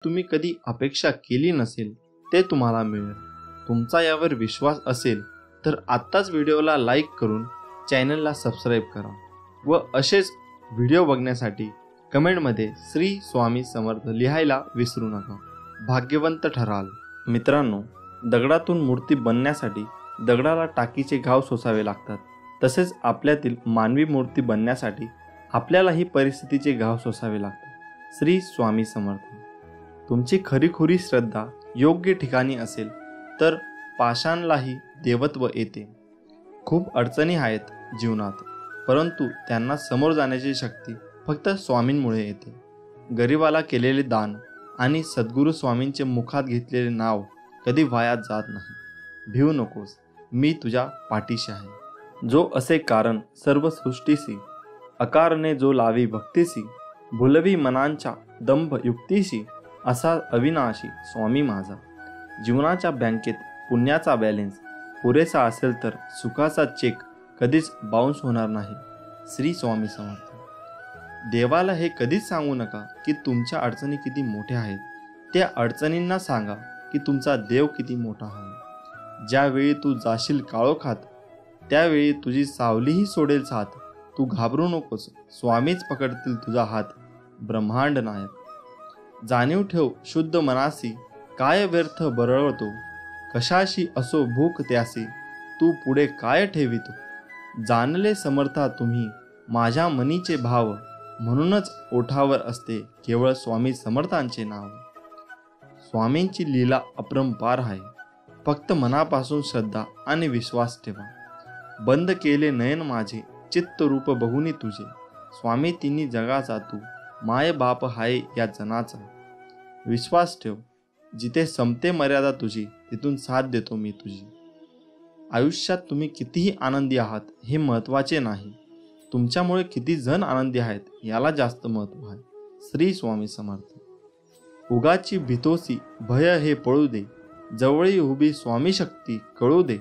तुम्ही कधी अपेक्षा केली नसेल ते तुम्हाला मिळेल. तुमचा यावर विश्वास असेल तर आत्ताच व्हिडिओला लाईक करून चॅनलला सबस्क्राईब करा व असेच व्हिडिओ बघण्यासाठी कमेंटमध्ये श्री स्वामी समर्थ लिहायला विसरू नका. भाग्यवंत ठराल. मित्रांनो, दगडातून मूर्ती बनण्यासाठी दगडाला टाकीचे घाव सोसावे लागतात. तसेच आपल्यातील मानवी मूर्ती बनण्यासाठी आपल्यालाही परिस्थितीचे घाव सोसावे लागतात. श्री स्वामी समर्थ. तुमची खरीखुरी श्रद्धा योग्य ठिकाणी असेल तर पाषाणलाही देवत्व येते. खूप अडचणी आहेत जीवनात, परंतु त्यांना समोर जाण्याची शक्ती फक्त स्वामींमुळे येते. गरिबाला केलेले दान आणि सद्गुरू स्वामींचे मुखात घेतलेले नाव कधी वाया जात नाही. भिवू नकोस, मी तुझ्या पाठीशी आहे. जो असे कारण सर्व सृष्टीसी, अकारणे जो लावी भक्तीसी, भुलवी मनांच्या दंभ युक्तीशी, असा अविनाशी स्वामी माझा. जीवनाच्या बँकेत पुण्याचा बॅलेन्स पुरेसा असेल तर सुखाचा चेक कधीच बाउन्स होणार नाही. श्री स्वामी समर्थ. देवाला हे कधीच सांगू नका की तुमच्या अडचणी किती मोठ्या आहेत. त्या अडचणींना सांगा की तुमचा देव किती मोठा आहे. ज्यावेळी तू जाशील काळोखात त्यावेळी तुझी सावलीही सोडेल साथ. तू घाबरू नकोस, स्वामीच पकडतील तुझा हात. ब्रह्मांड नायक. जाणीव ठेव शुद्ध मनासी, काय व्यर्थ बरळतो. कशाशी असो भूक त्यासी, तू पुढे काय ठेवितो. जाणले समर्था तुम्ही माझ्या मनीचे भाव, म्हणूनच ओठावर असते केवळ स्वामी समर्थांचे नाव. स्वामींची लीला अपरंपार आहे. फक्त मनापासून श्रद्धा आणि विश्वास ठेवा. बंद केले नयन माझे चित्त रूप बघुनी तुझे. स्वामी तिन्ही जगाचा तू माय बाप हाय या जनाचा. विश्वास ठेव, जिथे संपते मर्यादा तुझी तिथून साथ देतो मी तुझी. आयुष्यात तुम्ही कितीही आनंदी आहात हे महत्त्वाचे नाही, तुमच्यामुळे किती जण आनंदी आहेत याला जास्त महत्त्व आहे. श्री स्वामी समर्थ. उगाची भीतोसी भय हे पळू दे, जवळी उभी स्वामी शक्ती कळू दे.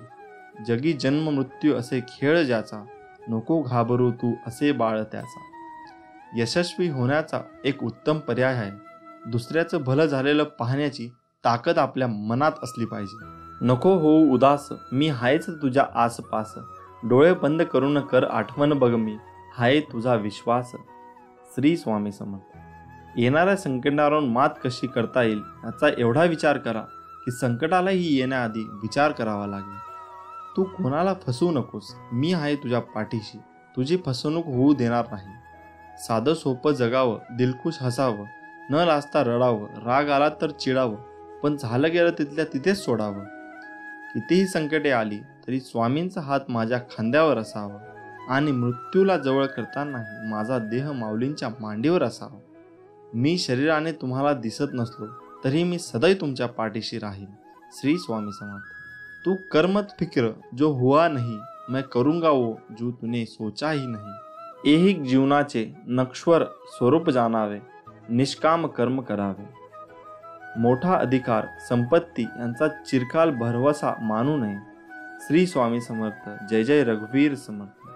जगी जन्म मृत्यू असे खेळ ज्याचा, नको घाबरू तू असे बाळ त्याचा. यशस्वी होण्याचा एक उत्तम पर्याय आहे. दुसऱ्याचं भलं झालेलं पाहण्याची ताकद आपल्या मनात असली पाहिजे. नको होऊ उदास, मी हायच तुझ्या आसपास. डोळे बंद करून कर आठवण बघ मी, हाय तुझा विश्वास. श्री स्वामी समर्थ. येणाऱ्या संकटावर मात कशी करता येईल याचा एवढा विचार करा की संकटालाही येण्याआधी विचार करावा लागेल. तू कोणाला फसवू नकोस, मी आहे तुझ्या पाठीशी. तुझी फसवणूक होऊ देणार नाही. साधं सोपं जगावं, दिलखुश हसावं, न लाजता रडावं, राग आला तर चिडावं, पण झालं गेलं तिथल्या तिथेच सोडावं. कितीही संकटे आली तरी स्वामींचा हात माझ्या खांद्यावर असावा आणि मृत्यूला जवळ करतानाही माझा देह माऊलींच्या मांडीवर असावा. मी शरीराने तुम्हाला दिसत नसलो तरी मी सदैव तुमच्या पाठीशी राहील. श्री स्वामी समर्थ. तू कर्मत फिक्र जो हुआ नहीं, मैं करूंगा वो जो तूने सोचा ही नहीं. ऐहिक जीवनाचे नश्वर स्वरूप जाणावे, निष्काम कर्म करावे. मोठा अधिकार संपत्ती यांचा चिरकाल भरवसा मानू नये. श्री स्वामी समर्थ. जय जय रघुवीर समर्थ.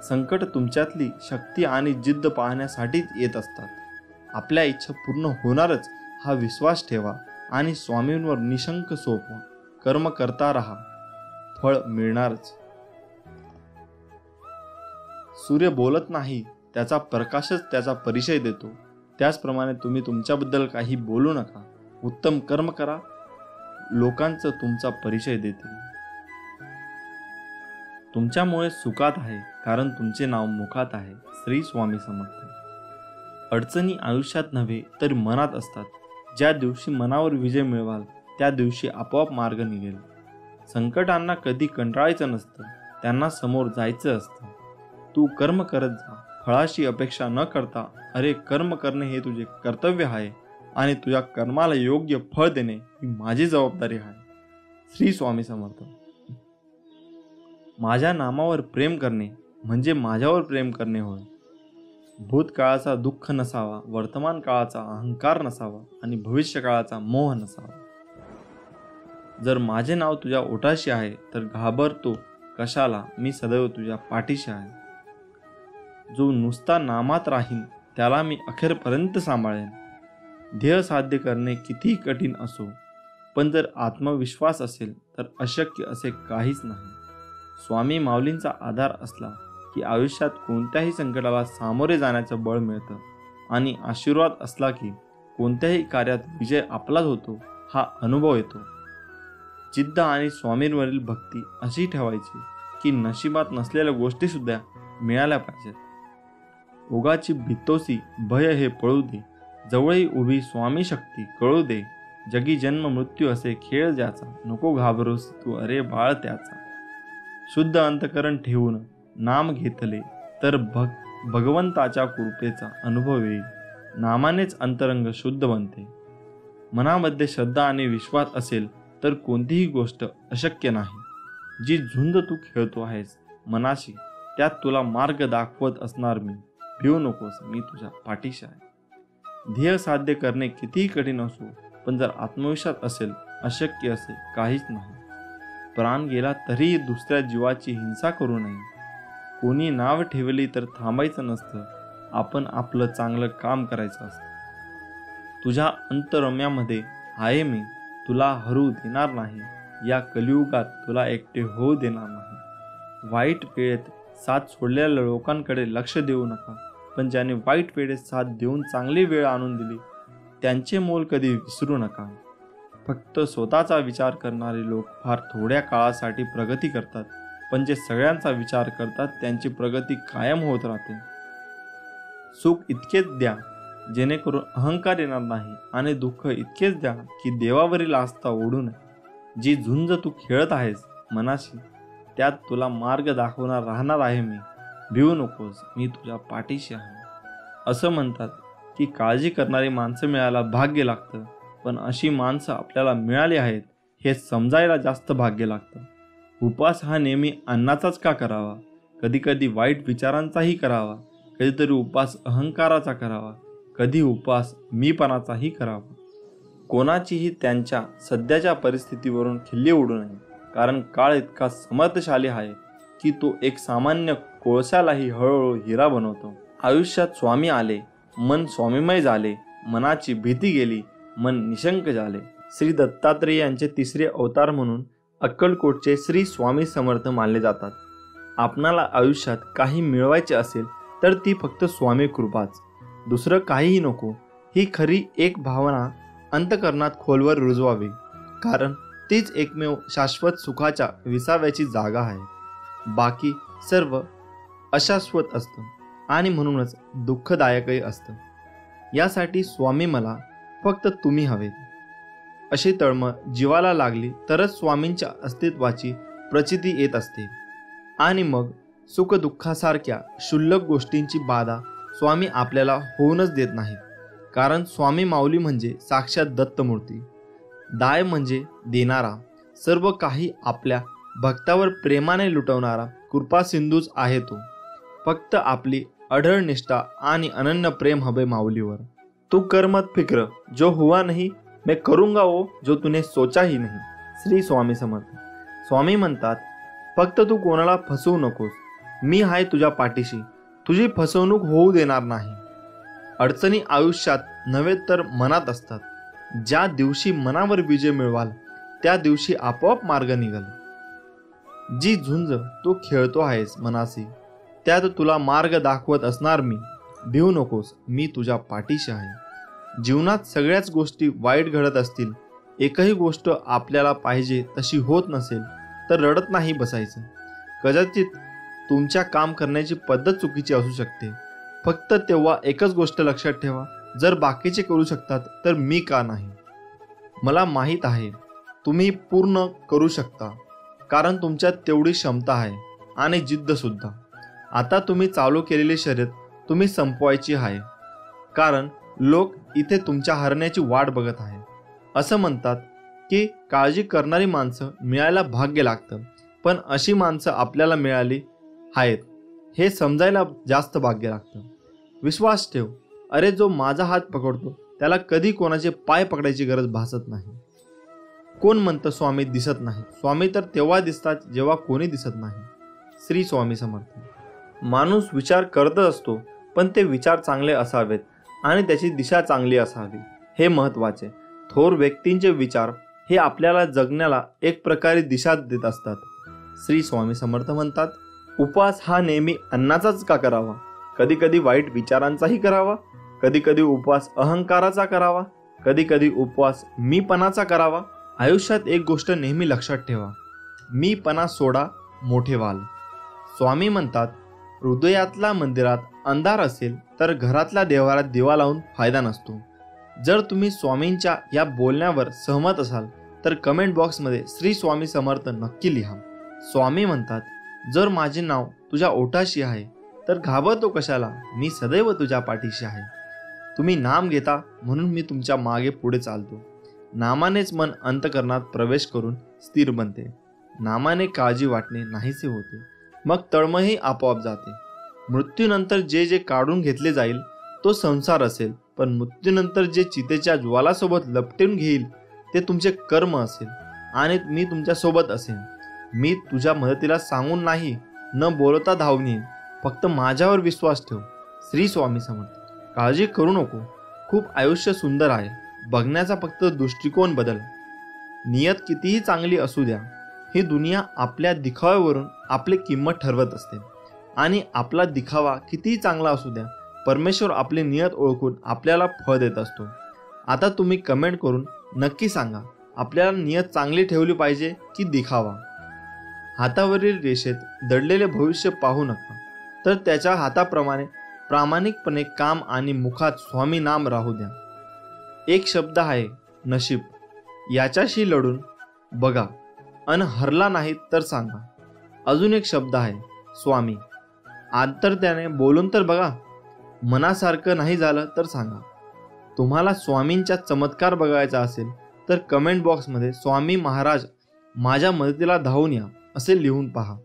संकट तुमच्यातली शक्ती आणि जिद्द पाहण्यासाठीच येत असतात. आपल्या इच्छा पूर्ण होणारच हा विश्वास ठेवा आणि स्वामींवर निशंक सोपवा. कर्म करता राहा, फळ मिळणारच. सूर्य बोलत नाही, त्याचा प्रकाशच त्याचा परिचय देतो. त्याचप्रमाणे तुम्ही तुमच्याबद्दल काही बोलू नका. उत्तम कर्म करा, लोकांचं तुमचा परिचय देतील. तुमच्यामुळे सुखात आहे कारण तुमचे नाव मुखात आहे. श्री स्वामी समर्थ. अडचणी आयुष्यात नव्हे तर मनात असतात. ज्या दिवशी मनावर विजय मिळवाल त्या दिवशी आपोआप मार्ग निघेल. संकटांना कधी कंटाळायचं नसतं, त्यांना समोर जायचं असतं. तू कर्म करत जा, फळाची अपेक्षा न करता. अरे, कर्म करणे हे तुझे कर्तव्य आहे आणि तुझ्या कर्माला योग्य फळ देणे ही माझी जबाबदारी आहे. श्री स्वामी समर्थ. माझ्या नामावर प्रेम करणे म्हणजे माझ्यावर प्रेम करणे होय. भूतकाळाचा दुःख नसावा, वर्तमान काळाचा अहंकार नसावा आणि भविष्य काळाचा मोह नसावा. जर माझे नाव तुझ्या ओठाशी आहे तर घाबरतो कशाला, मी सदैव तुझ्या पाठीशी आहे. जो नुसता नामात राहील त्याला मी अखेरपर्यंत सांभाळेन. ध्येय साध्य करणे कितीही कठीण असो, पण जर आत्मविश्वास असेल तर अशक्य असे काहीच नाही. स्वामी माऊलींचा आधार असला की आयुष्यात कोणत्याही संकटाला सामोरे जाण्याचं बळ मिळतं आणि आशीर्वाद असला की कोणत्याही कार्यात विजय आपलाच होतो हा अनुभव येतो. जिद्द आणि स्वामींवरील भक्ती अशी ठेवायची की नशिबात नसलेल्या गोष्टी सुद्धा मिळाल्या पाहिजेत. ओगाची भितोसी भय हे पळू दे, जवळही उभी स्वामी शक्ती कळू दे. जगी जन्म मृत्यू असे खेळ ज्याचा, नको घाबरोस तू अरे बाळ त्याचा. शुद्ध अंतकरण ठेवून नाम घेतले तर भगवंताच्या कृपेचा अनुभव येईल. नामानेच अंतरंग शुद्ध बनते. मनामध्ये श्रद्धा आणि विश्वास असेल तर कोणतीही गोष्ट अशक्य नाही. जी झुंज तू खेळतो आहेस मनाशी, त्यात तुला मार्ग दाखवत असणार मी. भिवू नकोस, मी तुझ्या पाठीशी आहे. ध्येय साध्य करणे कितीही कठीण असो, पण जर आत्मविश्वास असेल अशक्य असे काहीच नाही. प्राण गेला तरीही दुसऱ्या जीवाची हिंसा करू नये. कोणी नाव ठेवली तर थांबायचं नसतं, आपण आपलं चांगलं काम करायचं असतं. तुझ्या अंतरम्यामध्ये आहे मी, तुला हरू देणार नाही. या कलियुगात तुला एकटे होऊ देणार नाही. वाईट वेळेत साथ सोडलेल्या लोकांकडे लक्ष देऊ नका, पण ज्याने वाईट वेळेत साथ देऊन चांगली वेळ आणून दिली त्यांचे मोल कधी विसरू नका. फक्त स्वतःचा विचार करणारे लोक फार थोड्या काळासाठी प्रगती करतात, पण जे सगळ्यांचा विचार करतात त्यांची प्रगती कायम होत राहते. सुख इतकेच द्या जेणेकरून अहंकार येणार नाही, आणि दुःख इतकेच द्या की देवावरील आस्था ओढू नये. जी झुंज तू खेळत आहेस मनाशी, त्यात तुला मार्ग दाखवणार राहणार आहे मी. भिवू नकोस, मी तुझ्या पाठीशी आहे. असं म्हणतात की काळजी करणारी माणसं मिळायला भाग्य लागतं, पण अशी माणसं आपल्याला मिळाली आहेत हे समजायला जास्त भाग्य लागतं. उपवास हा नेहमी अन्नाचाच का करावा? कधी कधी वाईट विचारांचाही करावा. कधीतरी उपवास अहंकाराचा करावा. कधी उपवास मीपणाचाही करावा. कोणाचीही त्यांच्या सध्याच्या परिस्थितीवरून खिल्ली उडू नये, कारण काळ इतका समर्थशाली आहे की तो एक सामान्य कोळशालाही हळूहळू हिरा बनवतो. आयुष्यात स्वामी आले, मन स्वामीमय झाले. मनाची भीती गेली, मन निशंक झाले. श्री दत्तात्रेय यांचे तिसरे अवतार म्हणून अक्कलकोटचे श्री स्वामी समर्थ मानले जातात. आपणाला आयुष्यात काही मिळवायचे असेल तर ती फक्त स्वामी कृपाच, दुसरं काहीही नको. ही खरी एक भावना अंतकरणात खोलवर रुजवावी, कारण तीच एकमेव शाश्वत सुखाच्या विसाव्याची जागा आहे. बाकी सर्व अशाश्वत असतं आणि म्हणूनच दुःखदायकही असतं. यासाठी स्वामी मला फक्त तुम्ही हवेत अशी तळमळ जीवाला लागली तरच स्वामींच्या अस्तित्वाची प्रचिती येत असते. आणि मग सुखदुःखासारख्या क्षुल्लक गोष्टींची बाधा स्वामी आपल्याला होऊनच देत नाहीत, कारण स्वामी माऊली म्हणजे साक्षात दत्तमूर्ती. दाय म्हणजे देणारा, सर्व काही आपल्या भक्तावर प्रेमाने लुटवणारा कृपा सिंधूच आहे तो. फक्त आपली अढळ निष्ठा आणि अनन्य प्रेम हवे माऊलीवर. तू कर मत फिक्र, जो हुआ नहीं मैं करूंगा वो जो तूने सोचा ही नहीं. श्री स्वामी समर्थ. स्वामी म्हणतात, फक्त तू कोणाला फसवू नकोस, मी आहे तुझ्या पाठीशी, तुझी फसवणूक होऊ देणार नाही. अडचणी आयुष्यात नव्हे तर मनात असतात. ज्या दिवशी मनावर विजय मिळवाल त्या दिवशी आपोआप मार्ग निघाल. जी झुंज तू खेळतो आहेस मनाशी, त्यात तुला मार्ग दाखवत असणार मी. भिवू नकोस, मी तुझ्या पाठीशी आहे. जीवनात सगळ्याच गोष्टी वाईट घडत असतील, एकही गोष्ट आपल्याला पाहिजे तशी होत नसेल तर रडत नाही बसायचं. कदाचित तुमच्या काम करण्याची पद्धत चुकीची असू शकते, फक्त तेव्हा एकच गोष्ट लक्षात ठेवा, जर बाकीचे करू शकतात तर मी का नाही. मला माहीत आहे तुम्ही पूर्ण करू शकता, कारण तुमच्यात तेवढी क्षमता आहे आणि जिद्दसुद्धा. आता तुम्ही चालू केलेली शर्यत तुम्ही संपवायची आहे, कारण लोक इथे तुमच्या हरण्याची वाट बघत आहे. असं म्हणतात की काळजी करणारी माणसं मिळायला भाग्य लागतं, पण अशी माणसं आपल्याला मिळाली आहेत हे समजायला जास्त भाग्य लागतं. विश्वास ठेव, अरे जो माझा हात पकडतो त्याला कधी कोणाचे पाय पकडायची गरज भासत नाही. कोण म्हणतं स्वामी दिसत नाही? स्वामी तर तेव्हा दिसतात जेव्हा कोणी दिसत नाही. श्री स्वामी समर्थ. माणूस विचार करतच असतो, पण ते विचार चांगले असावेत आणि त्याची दिशा चांगली असावी हे महत्त्वाचे. थोर व्यक्तींचे विचार हे आपल्याला जगण्याला एक प्रकारे दिशा देत असतात. श्री स्वामी समर्थ म्हणतात, उपवास हा नेहमी अन्नाचाच का करावा? कधी कधी वाईट विचारांचाही करावा, कधी कधी उपवास अहंकाराचा करावा, कधी कधी उपवास मीपणाचा करावा. आयुष्यात एक गोष्ट नेहमी लक्षात ठेवा, मीपणा सोडा, मोठे व्हाल. स्वामी म्हणतात, हृदयातल्या मंदिरात अंधार असेल तर घरातल्या देवारात दिवा लावून फायदा नसतो. जर तुम्ही स्वामींच्या या बोलण्यावर सहमत असाल तर कमेंट बॉक्समध्ये श्री स्वामी समर्थ नक्की लिहा. स्वामी म्हणतात, जर माझे नाव तुझ्या ओठाशी आहे तर घाबरतो कशाला? मी सदैव तुझ्या पाठीशी आहे. तुम्ही नाम घेता म्हणून मी तुमच्या मागे पुढे चालतो. नामानेच मन अंतकरणात प्रवेश करून स्थिर बनते. नामाने काळजी वाटणे नाहीसे होते, मग तळमळही आपोआप जाते. मृत्यूनंतर जे जे काढून घेतले जाईल तो संसार असेल, पण मृत्यूनंतर जे चितेच्या ज्वालासोबत लपटून घेईल ते तुमचे कर्म असेल आणि मी तुमच्यासोबत असेन. मी तुझ्या मदतीला सांगून नाही, न बोलता धावून येईन. फक्त माझ्यावर विश्वास ठेव. श्री स्वामी समर्थ. काळजी करू नको, खूप आयुष्य सुंदर आहे. बघण्याचा फक्त दृष्टिकोन बदल. नियत कितीही चांगली असू द्या, ही दुनिया आपल्या दिखाव्यावरून आपली किंमत ठरवत असते. आणि आपला दिखावा कितीही चांगला असू द्या, परमेश्वर आपली नियत ओळखून आपल्याला फळ देत असतो. आता तुम्ही कमेंट करून नक्की सांगा, आपल्याला नियत चांगली ठेवली पाहिजे की दिखावा? हातावरील रेषेत दडलेले भविष्य पाहू नका, तर त्याच्या हाताप्रमाणे प्रामाणिकपणे काम आणि मुखात स्वामी नाम राहू द्या. एक शब्द आहे नशीब, याच्याशी लढून बघा अन हरला नाही तर सांगा. अजून एक शब्द आहे स्वामी, आंतरत्याने बोलून तर बघा. मनासारखं नाही झालं तर सांगा. तुम्हाला स्वामींचा चमत्कार बघायचा असेल तर कमेंट बॉक्समध्ये स्वामी महाराज माझ्या मदतीला धावून या असे लिहून पहा.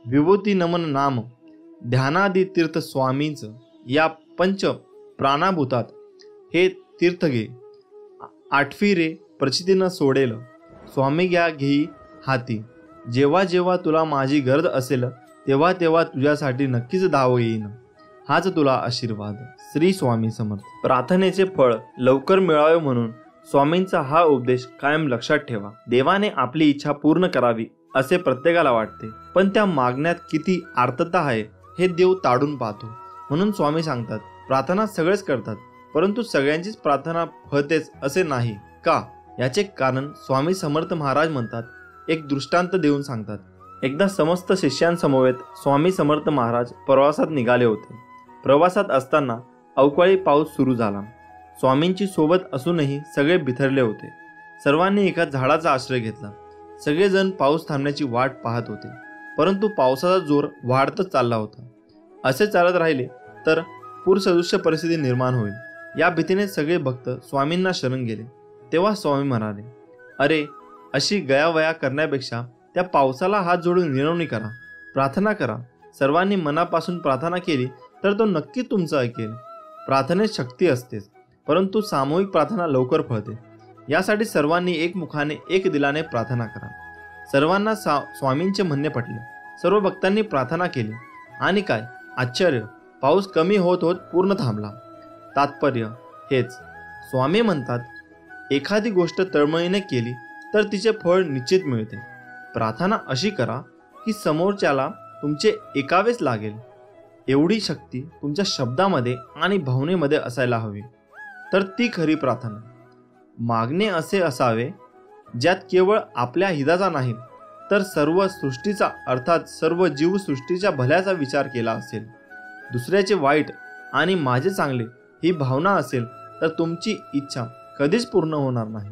विभूती नमन नाम ध्यानादी तीर्थ स्वामींचं या पंच प्राणाभूतात हे तीर्थ घे. आठवी रे प्रचितीनं सोडेल, स्वामी घ्या घेई हाती. जेव्हा जेव्हा तुला माझी गरज असेल तेव्हा तेव्हा तुझ्यासाठी नक्कीच धाव येईन. हाच तुला आशीर्वाद. श्री स्वामी समर्थ. प्रार्थनेचे फळ लवकर मिळावे म्हणून स्वामींचा हा उपदेश कायम लक्षात ठेवा. देवाने आपली इच्छा पूर्ण करावी असे प्रत्येकाला वाटते, पण त्या मागण्यात किती आर्तता आहे हे देव ताडून पाहतो. म्हणून स्वामी सांगतात, प्रार्थना सगळेच करतात, परंतु सगळ्यांचीच प्रार्थना फळतेच असे नाही का? याचे कारण स्वामी समर्थ महाराज म्हणतात, एक दृष्टांत देऊन सांगतात. एकदा समस्त शिष्यांसमवेत स्वामी समर्थ महाराज प्रवासात निघाले होते. प्रवासात असताना अवकाळी पाऊस सुरू झाला. स्वामींची सोबत असूनही सगळे बिथरले होते. सर्वांनी एका झाडाचा आश्रय घेतला. सगळेजण पाऊस थांबण्याची वाट पाहत होते, परंतु पावसाचा जोर वाढतच चालला होता. असे चालत राहिले तर पूरसदृश्य परिस्थिती निर्माण होईल, या भीतीने सगळे भक्त स्वामींना शरण गेले. तेव्हा स्वामी म्हणाले, अरे, अशी गयावया करण्यापेक्षा त्या पावसाला हात जोडून विनवणी करा, प्रार्थना करा. सर्वांनी मनापासून प्रार्थना केली तर तो नक्की तुमचं ऐकेल. प्रार्थनेत शक्ती असतेच, परंतु सामूहिक प्रार्थना लवकर फळते. यासाठी सर्वांनी एकमुखाने एक दिलाने प्रार्थना करा. सर्वांना स्वामींचे म्हणणे पटले. सर्व भक्तांनी प्रार्थना केली आणि काय आश्चर्य, पाऊस कमी होत होत पूर्ण थांबला. तात्पर्य हेच, स्वामी म्हणतात, एखादी गोष्ट तळमळीने केली तर तिचे फळ निश्चित मिळते. प्रार्थना अशी करा की समोरच्याला तुमचे ऐकावेच लागेल. एवढी शक्ती तुमच्या शब्दामध्ये आणि भावनेमध्ये असायला हवी, तर ती खरी प्रार्थना. मागणे असे असावे ज्यात केवळ आपल्या हिताचा नाही तर सर्व सृष्टीचा, अर्थात सर्व जीवसृष्टीच्या भल्याचा विचार केला असेल. दुसऱ्याचे वाईट आणि माझे चांगले ही भावना असेल तर तुमची इच्छा कधीच पूर्ण होणार नाही.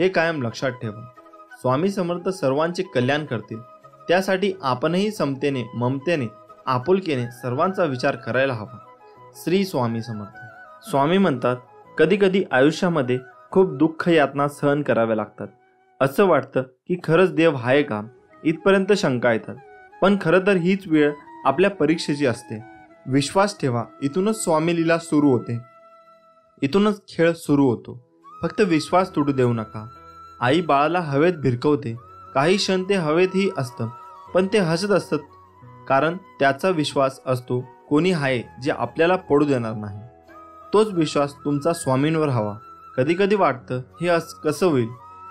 हे कायम लक्षात ठेवा. स्वामी समर्थ सर्वांचे कल्याण करतील, त्यासाठी आपणही समतेने, ममतेने, आपुलकीने सर्वांचा विचार करायला हवा. श्री स्वामी समर्थ. स्वामी म्हणतात, कधी कधी आयुष्यामध्ये खूप दुःख यातना सहन कराव्या लागतात. असं वाटतं की खरंच देव आहे का, इथपर्यंत शंका येतात. पण खरं तर हीच वेळ आपल्या परीक्षेची असते. विश्वास ठेवा, इथूनच स्वामी लीला सुरू होते, इथूनच खेळ सुरू होतो. फक्त विश्वास तुटू देऊ नका. आई बाळाला हवेत भिरकवते, काही क्षण ते हवेतही असतं, पण ते हसत असतात, कारण त्याचा विश्वास असतो कोणी आहे जे आपल्याला पडू देणार नाही. तोच विश्वास तुमचा स्वामींवर हवा. कधी कधी वाटतं हे कसं होईल,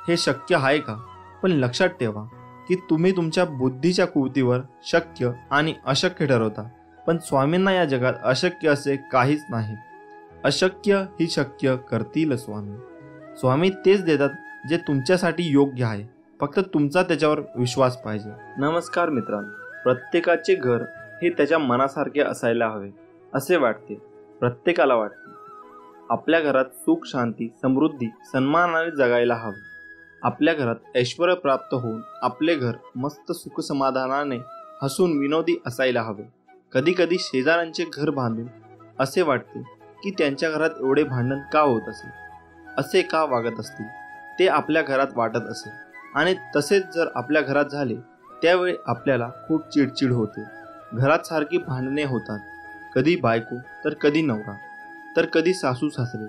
हे शक्य आहे का? पण लक्षात ठेवा की तुम्ही तुमच्या बुद्धीच्या कुवतीवर शक्य आणि अशक्य ठरवता, पण स्वामींना या जगात अशक्य असे काहीच नाही. अशक्य ही शक्य करतील स्वामी. स्वामी तेच देतात जे तुमच्यासाठी योग्य आहे, फक्त तुमचा त्याच्यावर विश्वास पाहिजे. नमस्कार मित्रांनो, प्रत्येकाचे घर हे त्याच्या मनासारखे असायला हवे असे वाटते. प्रत्येकाला वाटते आपल्या घरात सुख, शांती, समृद्धी, सन्मानाने जगायला हवे. आपल्या घरात ऐश्वर्य प्राप्त होऊन आपले घर मस्त सुख समाधानाने हसून विनोदी असायला हवे. कधी कधी शेजाऱ्यांचे घर बांधून असे वाटते की त्यांच्या घरात एवढे भांडण का होत असेल, असे का वागत असतील, ते आपल्या घरात वाटत असेल. आणि तसेच जर आपल्या घरात झाले त्यावेळी आपल्याला खूप चिडचिड होते. घरात सारखी भांडणे होतात, कधी बायको तर कधी नवरा, तर कधी सासू सासरे,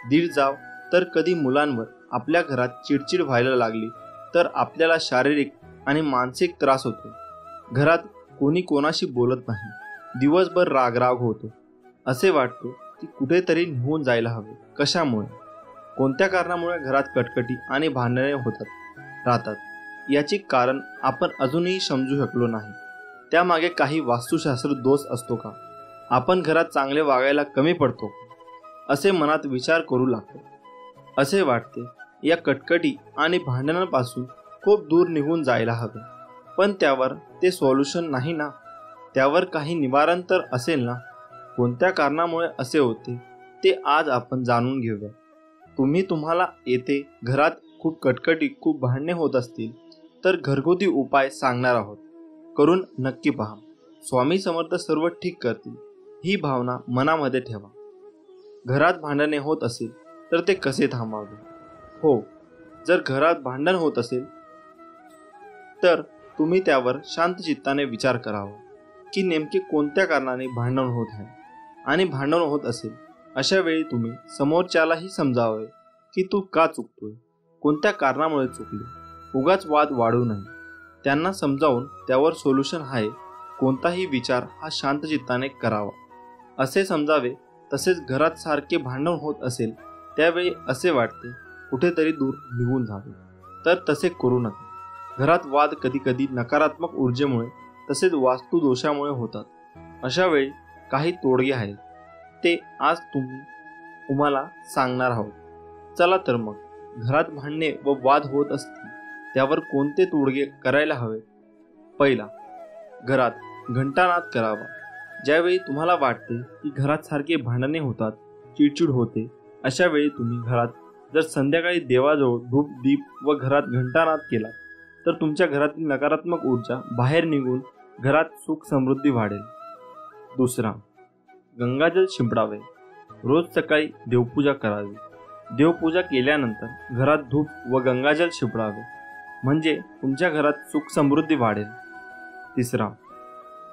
दीर जाव, तर कधी मुलांवर. आपल्या घरात चिडचिड व्हायला लागली तर आपल्याला शारीरिक आणि मानसिक त्रास होतो. घरात कोणी कोणाशी बोलत नाही, दिवसभर रागराग होतो. असे वाटते की कुठेतरी निघून जायला हवे. कशामुळे, कोणत्या कारणामुळे घरात कटकटी आणि भांडणे राहतात याची कारण आपण अजूनही समजू शकलो नाही. त्यामागे काही वास्तुशास्त्र दोष असतो का? आपण घरात चांगले वागायला कमी पडतो असे मनात विचार करू लागतो. असे वाटते या कटकटी आणि भांडणांपासून खूप दूर निघून जायला हवे. पण त्यावर ते सोल्युशन नाही ना, त्यावर काही निवारण तर असेल ना. कोणत्या कारणामुळे असे होते ते आज आपण जाणून घेऊया. तुम्हाला येथे घरात खूप कटकटी, खूप भांडणे होत असतील तर घरगुती उपाय सांगणार आहोत. करून नक्की पहा. स्वामी समर्थ सर्व ठीक करतील ही भावना मनामध्ये ठेवा. घरात भांडणे होत असेल तर ते कसे थांबवावे? हो, जर घरात भांडण होत असेल तर तुम्ही त्यावर शांत चित्ताने विचार करावा की नेमके कोणत्या कारणाने भांडण होत आहे. आणि भांडण होत असेल अशा वेळी तुम्ही समोरच्यालाही समजावे की तू का चुकतोय, कोणत्या कारणामुळे चुकले. उगाच वाद वाढू नये. त्यांना समजावून त्यावर सोल्युशन आहे कोणताही विचार हा शांत चित्ताने करावा असे समजावे. तसेच घरात सारखे भांडण होत असेल त्यावेळी असे वाटते कुठेतरी दूर निघून जावे, तर तसे करू नका. घरात वाद कधी कधी नकारात्मक ऊर्जेमुळे तसेच वास्तुदोषामुळे होतात. अशा वेळी काही तोडगे आहेत, ते आज तुम्हाला सांगणार आहोत. चला तर मग, घरात भांडणे व वाद होत असतील त्यावर कोणते तोडगे करायला हवे? पहिला, घरात घंटानाद करावा. ज्यावेळी तुम्हाला वाटते की घरात सारखे भांडणे होतात, चिडचिड होते, अशा वेळी तुम्ही घरात जर संध्याकाळी देवाजवळ धूप दीप व घरात घंटानाद केला तर तुमच्या घरातील नकारात्मक ऊर्जा बाहेर निघून घरात सुख समृद्धी वाढेल. दुसरा, गंगाजल शिंपडावे. रोज सकाळी देवपूजा करावी. देवपूजा केल्यानंतर घरात धूप व गंगाजल शिंपडावे, म्हणजे तुमच्या घरात सुख समृद्धी वाढेल. तिसरा,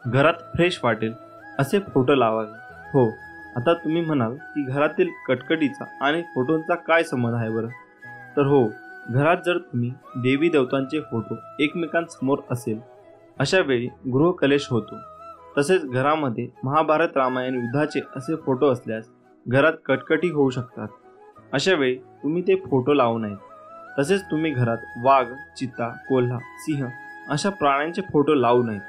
घरात फ्रेश वाटेल असे फोटो लावावे. हो, आता तुम्ही म्हणाल की घरातील कटकटीचा आणि फोटोंचा काय संबंध आहे बरं? तर हो, घरात जर तुम्ही देवी देवतांचे फोटो एकमेकांसमोर असेल अशा वेळी गृहकलेश होतो. तसेच घरामध्ये महाभारत रामायण युद्धाचे असे फोटो असल्यास घरात कटकटी होऊ शकतात. अशा वेळी तुम्ही ते फोटो लावू नयेत. तसेच तुम्ही घरात वाघ, चित्ता, कोल्हा, सिंह अशा प्राण्यांचे फोटो लावू नयेत.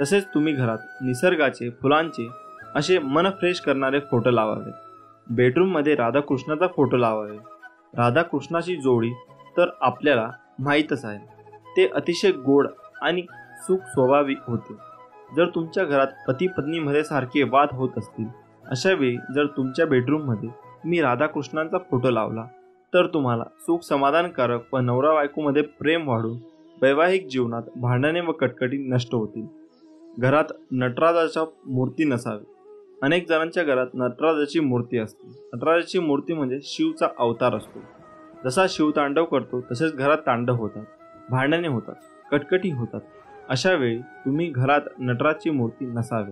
तसेच तुम्ही घरात निसर्गाचे, फुलांचे असे मन फ्रेश करणारे फोटो लावावे. बेडरूममध्ये राधाकृष्णाचा फोटो लावावे. राधाकृष्णाची जोडी तर आपल्याला माहीतच आहे, ते अतिशय गोड आणि सुख स्वाभाविक होते. जर तुमच्या घरात पती पत्नीमध्ये सारखे वाद होत असतील अशा वेळी जर तुमच्या बेडरूममध्ये तुम्ही राधाकृष्णांचा फोटो लावला तर तुम्हाला सुख समाधानकारक व नवरा बायकोमध्ये प्रेम वाढून वैवाहिक जीवनात भांडणे व कटकटी नष्ट होतील. घरात नटराजाच्या मूर्ती नसावी. अनेक जणांच्या घरात नटराजाची मूर्ती असते. नटराजाची मूर्ती म्हणजे शिवचा अवतार असतो. जसा शिव तांडव करतो तसेच घरात तांडव होतात, भांडणे होतात, कटकटी होतात. अशा वेळी तुम्ही घरात नटराजची मूर्ती नसावे.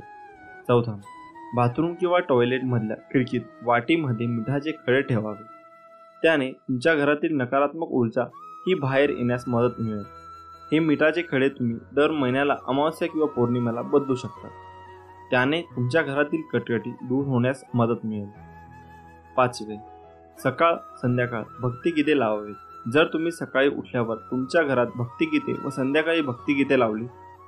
चौथा, बाथरूम किंवा टॉयलेटमधल्या खिडकीत वाटीमध्ये मिठाचे खडे ठेवावे. त्याने तुमच्या घरातील नकारात्मक ऊर्जा ही बाहेर येण्यास मदत मिळेल. हे मिठाचे खडे तुम्ही दर महिन्याला अमावस्या किंवा पौर्णिमेला बदलू शकता. त्याने तुमच्या घरातील कटकटी दूर होण्यास मदत मिळेल. पाचवे, सकाळ संध्याकाळ भक्तिगीते लावावीत. जर तुम्ही सकाळी उठल्यावर तुमच्या घरात भक्तिगीते व संध्याकाळी भक्तिगीते लावली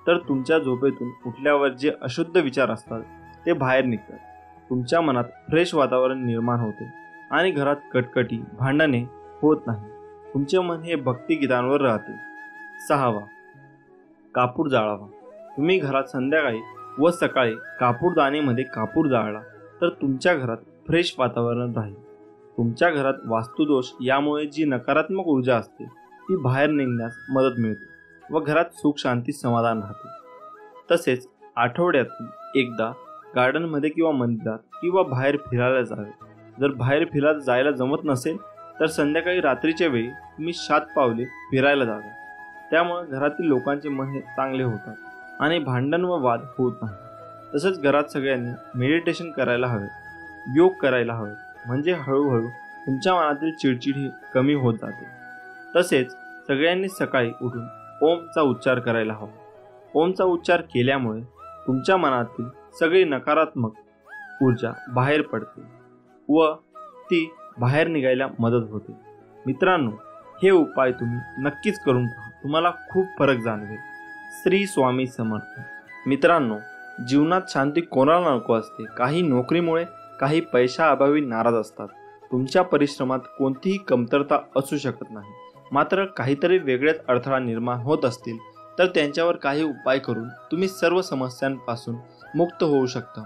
तर तुमच्या झोपेतून उठल्यावर जे अशुद्ध विचार असतात ते बाहेर निघतात. तुमच्या मनात फ्रेश वातावरण निर्माण होते आणि घरात कटकटी भांडणे होत नाही. तुमचे मन हे भक्तिगीतांवर राहते. 6. कापूर जाळावा. तुम्ही घरात संध्याकाळी व सकाळी कापूरदानीमध्ये कापूर जाळला तर तुमच्या घरात फ्रेश वातावरण राहील. तुमच्या घरात वास्तुदोष यामुळे जी नकारात्मक ऊर्जा असते ती बाहेर निघण्यास मदत मिळते व घरात सुख शांती समाधान राहते. तसेच आठवड्यातून एकदा गार्डनमध्ये किंवा मंदिरात किंवा बाहेर फिरायला जावे. जर बाहेर फिरायला जायला जमत नसेल तर संध्याकाळी रात्रीच्या वेळी तुम्ही 7 पावले फिरायला जावे. त्यामुळे घरातील लोकांचे मन हे चांगले होतात आणि भांडण व वाद होत नाही. तसेच घरात सगळ्यांनी मेडिटेशन करायला हवे, योग करायला हवे, म्हणजे हळूहळू तुमच्या मनातील चिडचिड ही कमी होत जाते. तसेच सगळ्यांनी सकाळी उठून ओमचा उच्चार करायला हवा. ओमचा उच्चार केल्यामुळे तुमच्या मनातील सगळी नकारात्मक ऊर्जा बाहेर पडते व ती बाहेर निघायला मदत होते. मित्रांनो, हे उपाय तुम्ही नक्कीच करून पहा, तुम्हाला खूप फरक जाणवेल. श्री स्वामी समर्थ. मित्रांनो, जीवनात शांती कोणाला नको असते. काही नोकरीमुळे, काही पैशाअभावी नाराज असतात. तुमच्या परिश्रमात कोणतीही कमतरता असू शकत नाही. मात्र काहीतरी वेगळेच अडथळा निर्माण होत असतील तर त्यांच्यावर काही उपाय करून तुम्ही सर्व समस्यांपासून मुक्त होऊ शकता.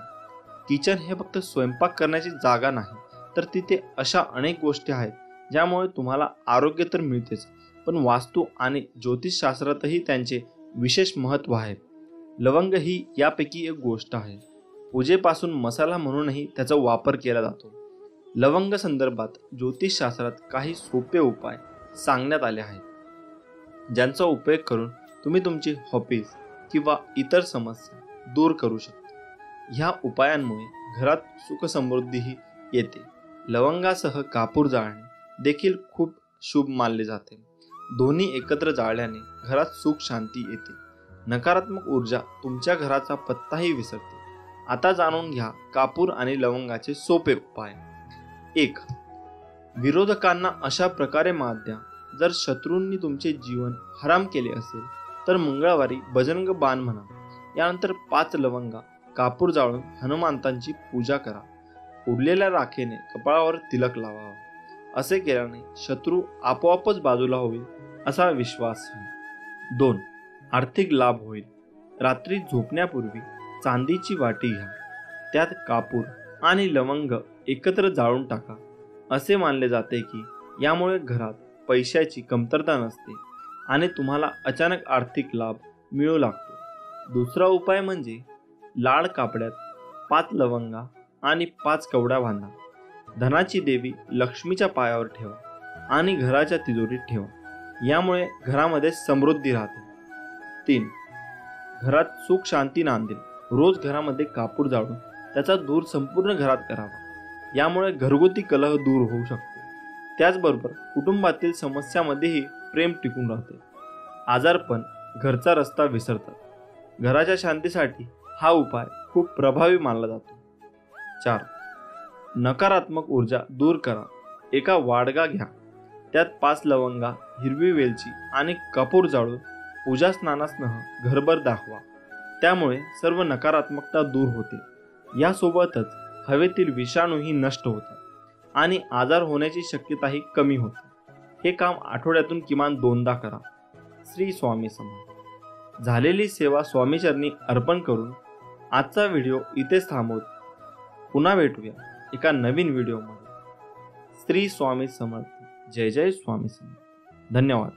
किचन हे फक्त स्वयंपाक करण्याची जागा नाही, तर तिथे अशा अनेक गोष्टी आहेत ज्यामुळे तुम्हाला आरोग्य तर मिळतेच, पण वास्तू आणि ज्योतिषशास्त्रातही त्यांचे विशेष महत्त्व आहे. लवंग ही यापैकी एक गोष्ट आहे. पूजेपासून मसाला म्हणूनही त्याचा वापर केला जातो. लवंग संदर्भात ज्योतिषशास्त्रात काही सोपे उपाय सांगण्यात आले आहेत ज्यांचा उपयोग करून तुम्ही तुमची हॉबीज किंवा इतर समस्या दूर करू शकता. ह्या उपायांमुळे घरात सुख समृद्धीही येते. लवंगासह कापूर जाळणे देखील खूप शुभ मानले जाते. दोन्ही एकत्र जाळल्याने घरात सुख शांती येते. नकारात्मक ऊर्जा तुमच्या घराचा पत्ताही विसरते. आता जाणून घ्या कापूर आणि लवंगाचे सोपे उपाय. 1. विरोधकांना अशा प्रकारे मात द्या. जर शत्रूंनी तुमचे जीवन हराम केले असेल तर मंगळवारी बजरंग बाण म्हणा. यानंतर 5 लवंगा कापूर जाळून हनुमंतांची पूजा करा. उरलेल्या राखेने कपाळावर तिलक लावावा. असे केल्याने शत्रू आपोआपच बाजूला होईल असा विश्वास आहे. 2. आर्थिक लाभ होईल. रात्री झोपण्यापूर्वी चांदीची वाटी घ्या. त्यात कापूर आणि लवंग एकत्र जाळून टाका. असे मानले जाते की यामुळे घरात पैशाची कमतरता नसते आणि तुम्हाला अचानक आर्थिक लाभ मिळू लागतो. दुसरा उपाय म्हणजे लाल कापड्यात 5 लवंगा आणि 5 कवड्या बांधा. धनाची देवी लक्ष्मीच्या पायावर ठेवा आणि घराच्या तिजोरीत ठेवा. यामुळे घरामध्ये समृद्धी राहते. 3. घरात सुख शांती नांदेल. रोज घरामध्ये कापूर जाळून त्याचा धूर संपूर्ण घरात करावा. यामुळे घरगुती कलह दूर होऊ शकतो. त्याचबरोबर कुटुंबातील समस्यामध्येही प्रेम टिकून राहते. आजारपण घरचा रस्ता विसरतात. घराच्या शांतीसाठी हा उपाय खूप प्रभावी मानला जातो. 4. नकारात्मक ऊर्जा दूर करा. एका वाडगा घ्या. त्यात 5 लवंगा, हिरवी वेलची आणि कापूर जाळून पूजा स्नानासह घरभर दाखवा. त्यामुळे सर्व नकारात्मकता दूर होते. यासोबतच हवेतील विषाणूही नष्ट होतात आणि आजार होण्याची शक्यताही कमी होते. हे काम आठवड्यातून किमान 2दा करा. श्री स्वामी समर्थ. झालेली सेवा स्वामीचरणी अर्पण करून आजचा व्हिडिओ इथेच थांबवत पुन्हा भेटूया एका नवीन व्हिडिओमध्ये. श्री स्वामी समर्थ. जय जय स्वामी समर्थ. धन्यवाद.